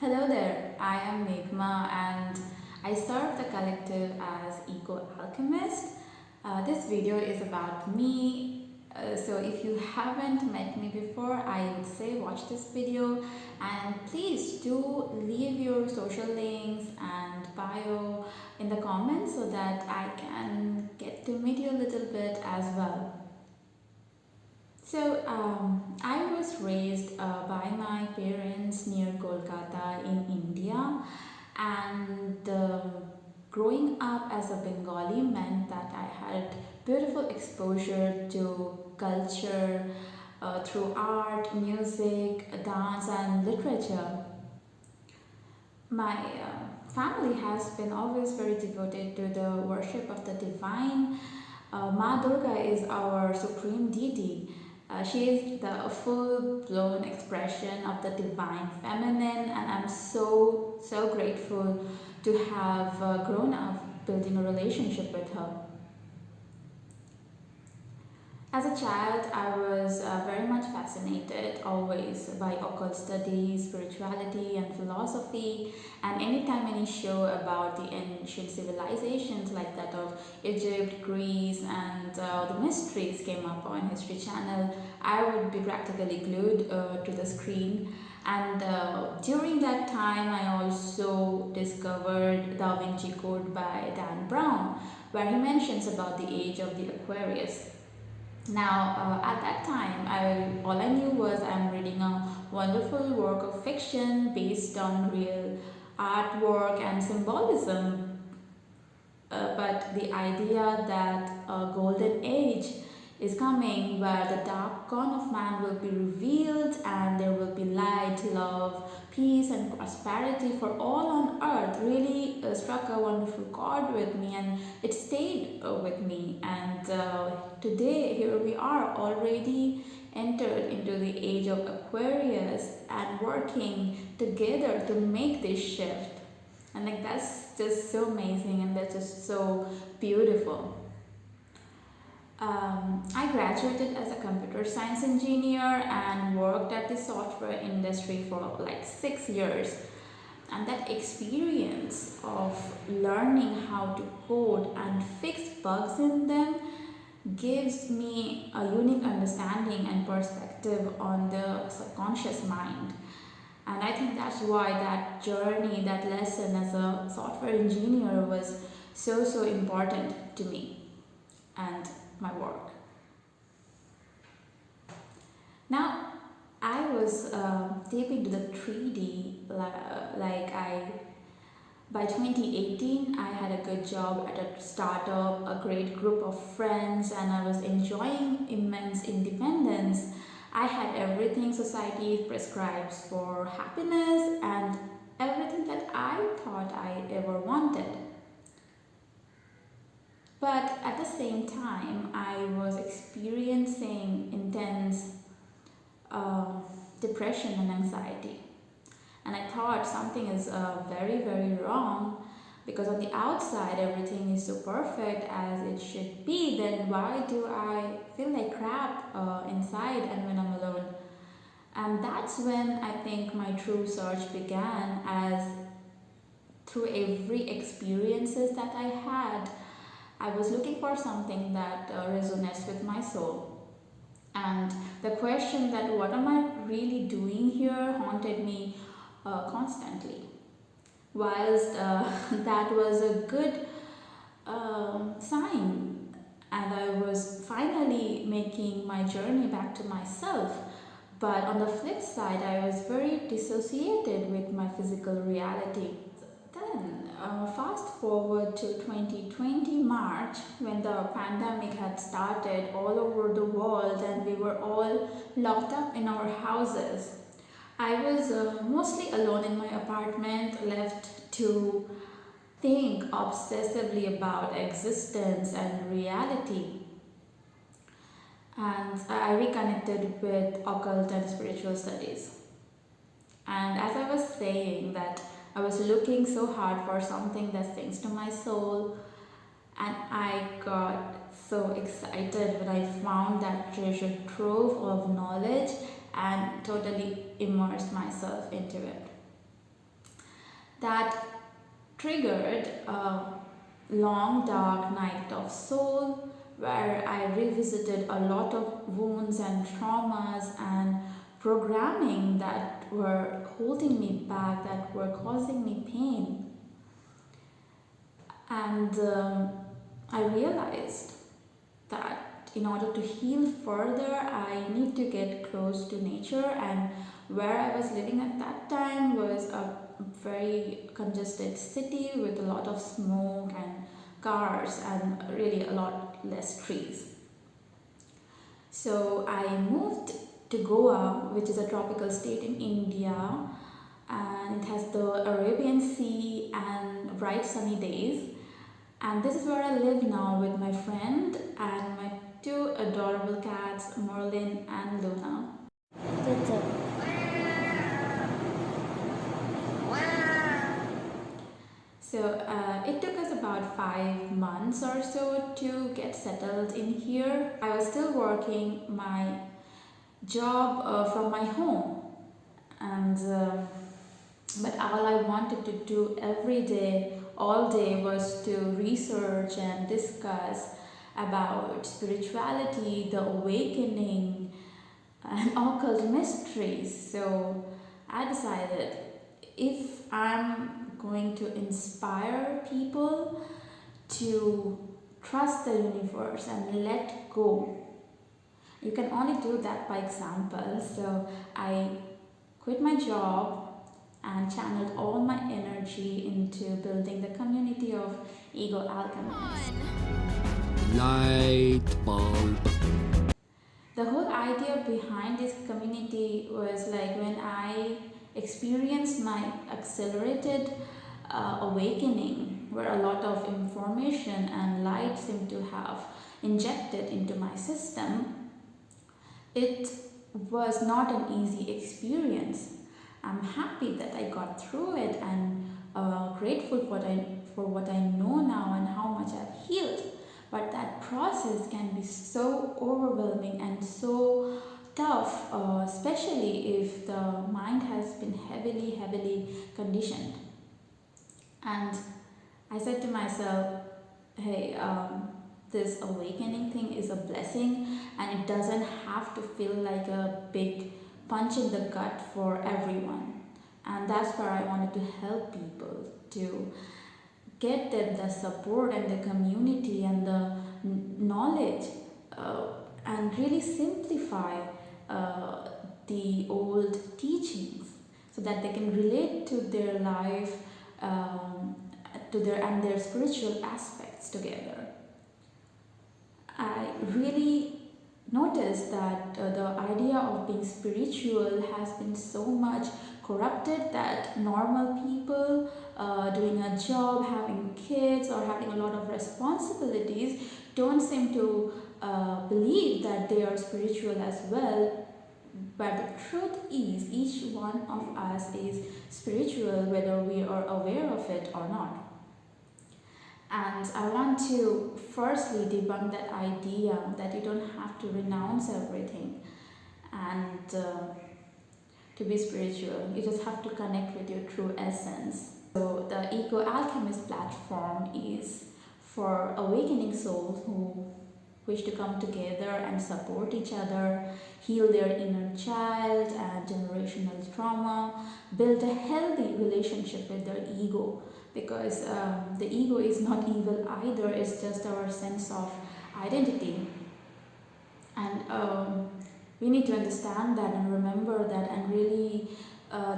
Hello there, I am Meghma and I serve the collective as Ego Alchemist. This video is about me, so if you haven't met me before, I would say watch this video and please do leave your social links and bio in the comments so that I can get to meet you a little bit as well. I was raised by my parents near Kolkata in India, and growing up as a Bengali meant that I had beautiful exposure to culture through art, music, dance, and literature. My family has been always very devoted to the worship of the divine. Ma Durga is our supreme deity. She is the full-blown expression of the divine feminine, and I'm so grateful to have grown up building a relationship with her. As a child, I was very much fascinated always by occult studies, spirituality, and philosophy. And anytime any show about the ancient civilizations like that of Egypt, Greece, and the mysteries came up on History Channel, I would be practically glued to the screen. And during that time, I also discovered Da Vinci Code by Dan Brown, where he mentions about the age of the Aquarius. Now, at that time, all I knew was I'm reading a wonderful work of fiction based on real artwork and symbolism. But the idea that a golden age is coming where the dark corner of man will be revealed and there will be light, love, peace, and prosperity for all on earth really struck a wonderful chord with me, and it stayed with me. And today, here we are already entered into the age of Aquarius and working together to make this shift. And like that's just so amazing and that's just so beautiful. I graduated as a computer science engineer and worked at the software industry for like 6 years. And that experience of learning how to code and fix bugs in them gives me a unique understanding and perspective on the subconscious mind. And I think that's why that journey, that lesson as a software engineer was so important to me and my work. Now, I was deep into the 3D, by 2018, I had a good job at a startup, a great group of friends, and I was enjoying immense independence. I had everything society prescribes for happiness and everything that I thought I ever wanted. But at the same time, I was experiencing intense depression and anxiety. And I thought something is very wrong because on the outside everything is so perfect as it should be. Then why do I feel like crap inside and when I'm alone? And that's when I think my true search began, as through every experiences that I had, I was looking for something that resonates with my soul. And the question that what am I really doing here haunted me constantly. Whilst that was a good sign, and I was finally making my journey back to myself. But on the flip side, I was very dissociated with my physical reality. Then, fast forward to 2020 March, when the pandemic had started all over the world and we were all locked up in our houses. I was mostly alone in my apartment, left to think obsessively about existence and reality. And I reconnected with occult and spiritual studies. And as I was saying that I was looking so hard for something that sings to my soul, and I got so excited when I found that treasure trove of knowledge and totally immersed myself into it. that triggered a long dark night of soul where I revisited a lot of wounds and traumas and programming that were holding me back, that were causing me pain. And I realized that in order to heal further, I need to get close to nature. And where I was living at that time was a very congested city with a lot of smoke and cars and really a lot less trees. So I moved to Goa, which is a tropical state in India, and it has the Arabian Sea and bright sunny days. And this is where I live now with my friend and my two adorable cats, Merlin and Luna. So it took us about 5 months or so to get settled in here. I was still working my job from my home, and but all I wanted to do every day, all day, was to research and discuss about spirituality, the awakening, and occult mysteries. So I decided, if I'm going to inspire people to trust the universe and let go, you can only do that by example. So I quit my job and channeled all my energy into building the community of Ego Alchemist. Light bulb. The whole idea behind this community was like when I experienced my accelerated awakening, where a lot of information and light seemed to have injected into my system. It was not an easy experience. I'm happy that I got through it and grateful for what I know now and how much I've healed. But that process can be so overwhelming and so tough, especially if the mind has been heavily conditioned. And I said to myself, hey, this awakening thing is a blessing, and it doesn't have to feel like a big punch in the gut for everyone. And that's where I wanted to help people to get them the support and the community and the knowledge, and really simplify the old teachings so that they can relate to their life, to their spiritual aspects together. I really noticed that the idea of being spiritual has been so much corrupted that normal people doing a job, having kids, or having a lot of responsibilities don't seem to believe that they are spiritual as well. But the truth is, each one of us is spiritual whether we are aware of it or not. And I want to firstly debunk that idea that you don't have to renounce everything and to be spiritual. You just have to connect with your true essence. So the Eco Alchemist Platform is for awakening souls who wish to come together and support each other, heal their inner child and generational trauma, build a healthy relationship with their ego, because the ego is not evil either, it's just our sense of identity. And we need to understand that and remember that and really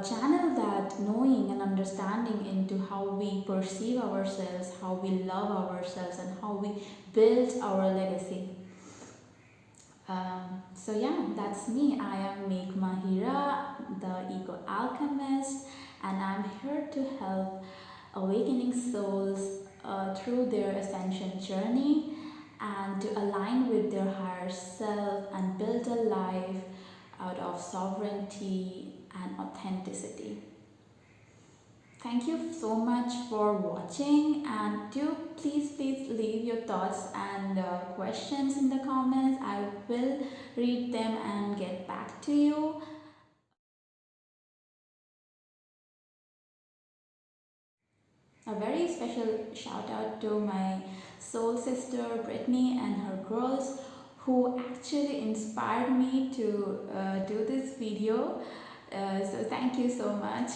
channel that knowing and understanding into how we perceive ourselves, how we love ourselves, and how we build our legacy. So yeah, that's me. I am Meghma Hira, the Ego Alchemist, and I'm here to help awakening souls through their ascension journey and to align with their higher self and build a life out of sovereignty and authenticity. Thank you so much for watching, and do please leave your thoughts and questions in the comments. I will read them and get back to you. A very special shout out to my soul sister Brittany and her girls who actually inspired me to do this video. So thank you so much.